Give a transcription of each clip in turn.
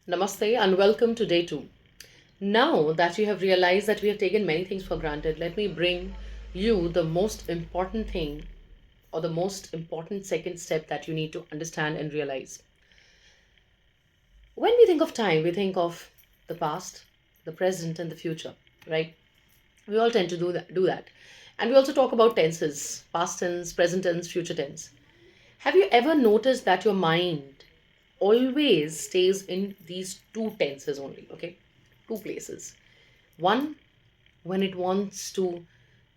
Namaste and welcome to day two. Now that you have realized that we have taken many things for granted, let me bring you the most important thing or the most important second step that you need to understand and realize. When we think of time, we think of the past, the present, and the future, right? We all tend to do that. And we also talk about tenses, past tense, present tense, future tense. Have you ever noticed that your mind always stays in these two tenses only, okay? Two places. One, when it wants to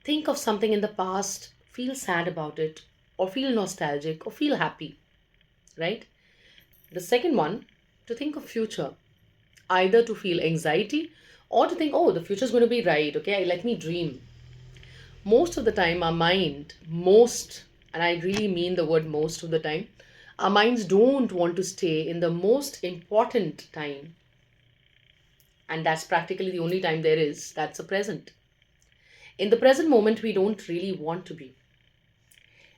think of something in the past, feel sad about it, or feel nostalgic, or feel happy, right? The second one, to think of future, either to feel anxiety or to think, oh, the future is going to be right, okay? Let me dream. Most of the time, our mind, and I really mean the word most of the time, our minds don't want to stay in the most important time. And that's practically the only time there is. That's the present. In the present moment, we don't really want to be.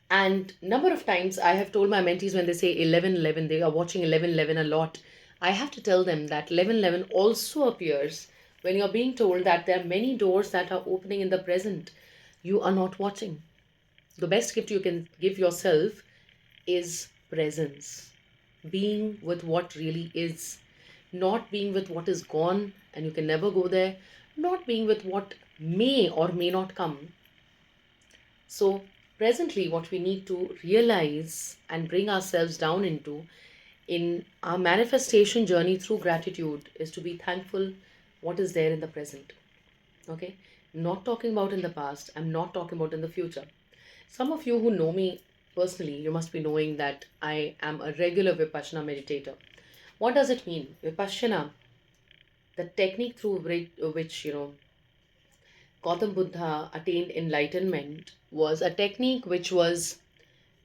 And number of times I have told my mentees when they say 11:11, they are watching 11:11 a lot. I have to tell them that 11:11 also appears when you're being told that there are many doors that are opening in the present. You are not watching. The best gift you can give yourself is presence. Being with what really is, not being with what is gone and you can never go there, not being with what may or may not come. So, presently, what we need to realize and bring ourselves down into in our manifestation journey through gratitude is to be thankful what is there in the present. Okay? Not talking about in the past, I'm not talking about in the future. Some of you who know me personally, you must be knowing that I am a regular Vipassana meditator. What does it mean? Vipassana, the technique through which Gautam Buddha attained enlightenment, was a technique which was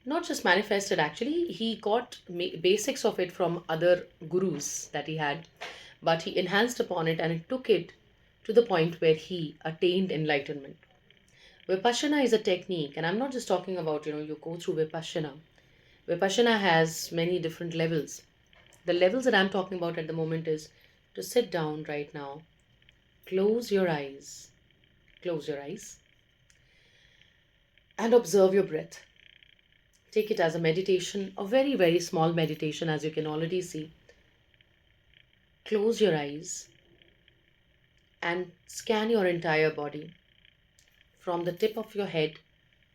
not just manifested, actually he got basics of it from other gurus that he had, but he enhanced upon it and it took it to the point where he attained enlightenment. Vipassana is a technique, and I'm not just talking about, you go through Vipassana. Vipassana has many different levels. The levels that I'm talking about at the moment is to sit down right now, close your eyes, close your eyes, and observe your breath. Take it as a meditation, a very, very small meditation, as you can already see. Close your eyes and scan your entire body from the tip of your head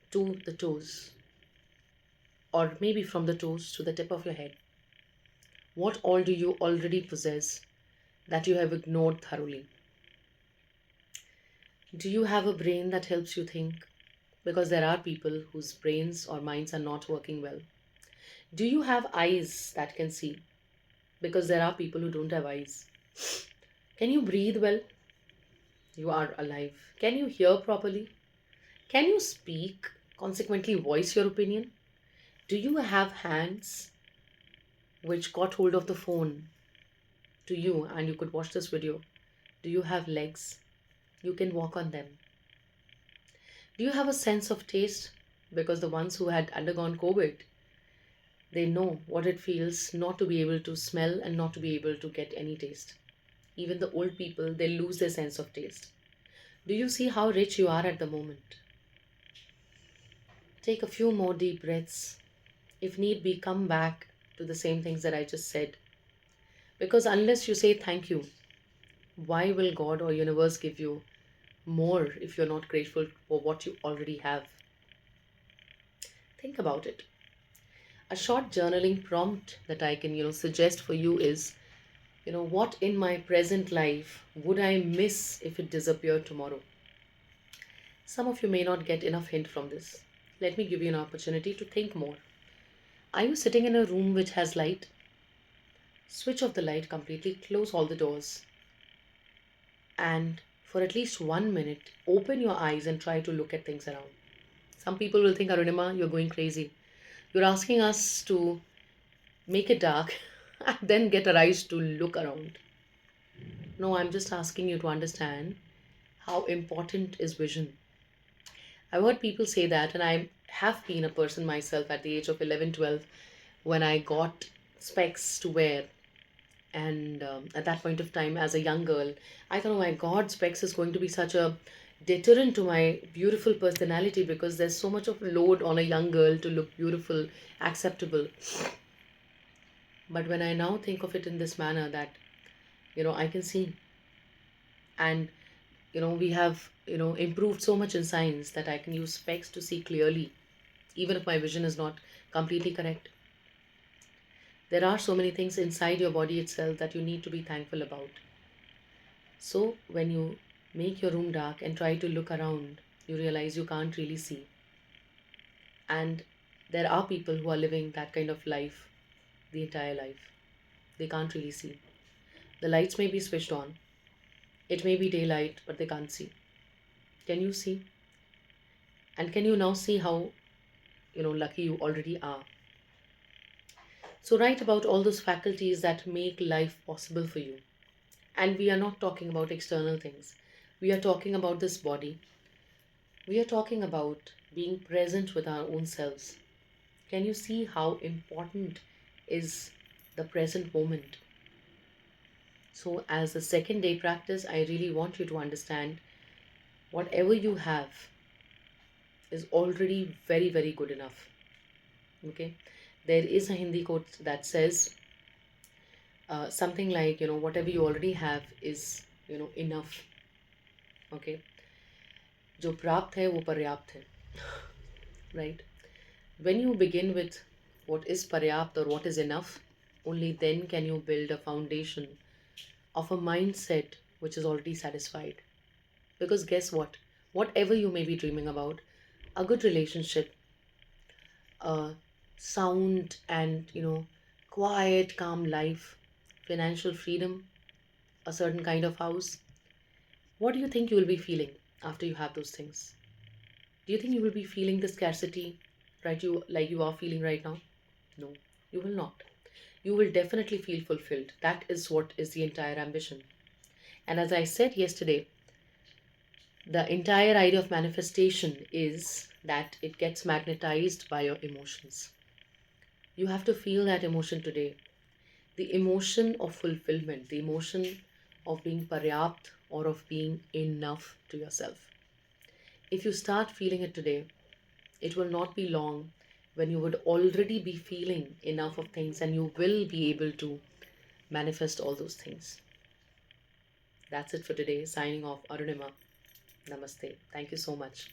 to the toes, or maybe from the toes to the tip of your head. What all do you already possess that you have ignored thoroughly? Do you have a brain that helps you think? Because there are people whose brains or minds are not working well. Do you have eyes that can see? Because there are people who don't have eyes. Can you breathe well? You are alive. Can you hear properly? Can you speak, consequently voice your opinion? Do you have hands which got hold of the phone to you and you could watch this video? Do you have legs? You can walk on them. Do you have a sense of taste? Because the ones who had undergone COVID, they know what it feels not to be able to smell and not to be able to get any taste. Even the old people, they lose their sense of taste. Do you see how rich you are at the moment? Take a few more deep breaths. If need be, come back to the same things that I just said. Because unless you say thank you, why will God or universe give you more if you're not grateful for what you already have? Think about it. A short journaling prompt that I can, suggest for you is, what in my present life would I miss if it disappeared tomorrow? Some of you may not get enough hint from this. Let me give you an opportunity to think more. Are you sitting in a room which has light? Switch off the light completely, close all the doors, and for at least 1 minute, open your eyes and try to look at things around. Some people will think, Arunima, you're going crazy. You're asking us to make it dark and then get our eyes to look around. No, I'm just asking you to understand how important is vision. I've heard people say that, and I have been a person myself at the age of 11, 12, when I got specs to wear. And at that point of time, as a young girl, I thought, oh my God, specs is going to be such a deterrent to my beautiful personality, because there's so much of load on a young girl to look beautiful, acceptable. But when I now think of it in this manner, that I can see, and we have improved so much in science that I can use specs to see clearly, even if my vision is not completely correct. There are so many things inside your body itself that you need to be thankful about. So when you make your room dark and try to look around, you realize you can't really see. And there are people who are living that kind of life the entire life. They can't really see. The lights may be switched on, it may be daylight, but they can't see. Can you see? And can you now see how lucky you already are? So write about all those faculties that make life possible for you. And we are not talking about external things. We are talking about this body. We are talking about being present with our own selves. Can you see how important is the present moment? So, as the second day practice, I really want you to understand whatever you have is already very, very good enough. Okay? There is a Hindi quote that says something like, whatever you already have is, enough. Okay? जो प्राप्त है वो पर्याप्त है. Right? When you begin with what is paryapt or what is enough, only then can you build a foundation of a mindset which is already satisfied. Because guess what? Whatever you may be dreaming about, a good relationship, a sound and quiet, calm life, financial freedom, a certain kind of house, what do you think you will be feeling after you have those things? Do you think you will be feeling the scarcity, right? You like you are feeling right now? No, you will not. You will definitely feel fulfilled. That is what is the entire ambition. And as I said yesterday, the entire idea of manifestation is that it gets magnetized by your emotions. You have to feel that emotion today. The emotion of fulfillment, the emotion of being paryapt or of being enough to yourself. If you start feeling it today, it will not be long when you would already be feeling enough of things and you will be able to manifest all those things. That's it for today. Signing off, Arunima. Namaste. Thank you so much.